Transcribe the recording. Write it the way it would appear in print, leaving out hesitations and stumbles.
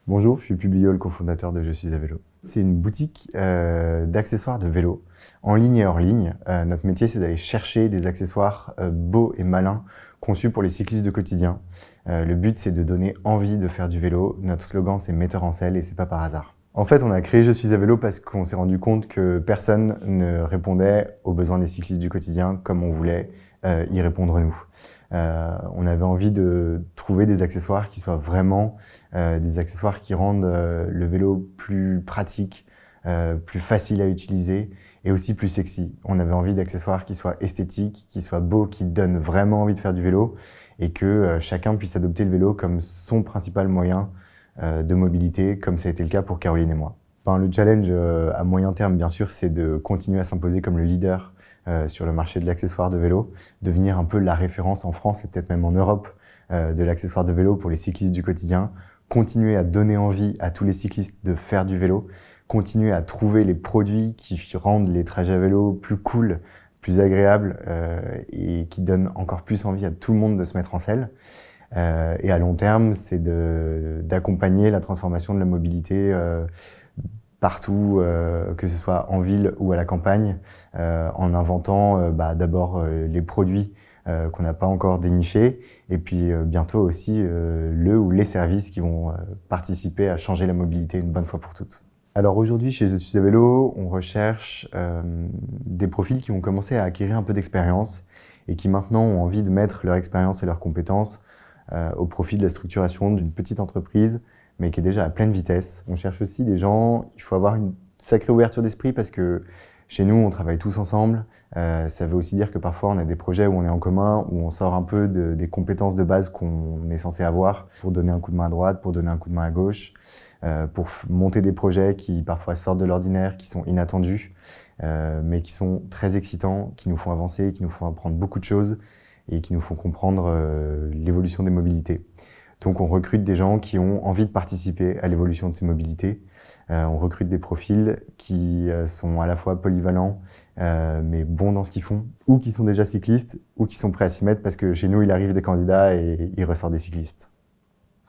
Bonjour, je suis Publio, le cofondateur de Je suis à vélo. C'est une boutique d'accessoires de vélo, en ligne et hors ligne. Notre métier, c'est d'aller chercher des accessoires beaux et malins, conçus pour les cyclistes de quotidien. Le but, c'est de donner envie de faire du vélo. Notre slogan, c'est metteur en selle et c'est pas par hasard. En fait, on a créé Je suis à vélo parce qu'on s'est rendu compte que personne ne répondait aux besoins des cyclistes du quotidien comme on voulait y répondre nous. On avait envie de trouver des accessoires qui soient vraiment des accessoires qui rendent le vélo plus pratique, plus facile à utiliser et aussi plus sexy. On avait envie d'accessoires qui soient esthétiques, qui soient beaux, qui donnent vraiment envie de faire du vélo et que chacun puisse adopter le vélo comme son principal moyen de mobilité, comme ça a été le cas pour Caroline et moi. Enfin, le challenge à moyen terme, bien sûr, c'est de continuer à s'imposer comme le leader sur le marché de l'accessoire de vélo, devenir un peu la référence en France et peut-être même en Europe de l'accessoire de vélo pour les cyclistes du quotidien, continuer à donner envie à tous les cyclistes de faire du vélo, continuer à trouver les produits qui rendent les trajets à vélo plus cool, plus agréables et qui donnent encore plus envie à tout le monde de se mettre en selle. Et à long terme, c'est d'accompagner la transformation de la mobilité partout, que ce soit en ville ou à la campagne, en inventant d'abord les produits qu'on n'a pas encore dénichés, et puis bientôt aussi le ou les services qui vont participer à changer la mobilité une bonne fois pour toutes. Alors aujourd'hui, chez Je suis à vélo, on recherche des profils qui ont commencé à acquérir un peu d'expérience et qui maintenant ont envie de mettre leur expérience et leurs compétences au profit de la structuration d'une petite entreprise, mais qui est déjà à pleine vitesse. On cherche aussi des gens, il faut avoir une sacrée ouverture d'esprit parce que chez nous, on travaille tous ensemble. Ça veut aussi dire que parfois, on a des projets où on est en commun, où on sort un peu des compétences de base qu'on est censé avoir pour donner un coup de main à droite, pour donner un coup de main à gauche, pour monter des projets qui parfois sortent de l'ordinaire, qui sont inattendus, mais qui sont très excitants, qui nous font avancer, qui nous font apprendre beaucoup de choses et qui nous font comprendre l'évolution des mobilités. Donc on recrute des gens qui ont envie de participer à l'évolution de ces mobilités. On recrute des profils qui sont à la fois polyvalents, mais bons dans ce qu'ils font, ou qui sont déjà cyclistes, ou qui sont prêts à s'y mettre parce que chez nous, il arrive des candidats et il ressort des cyclistes.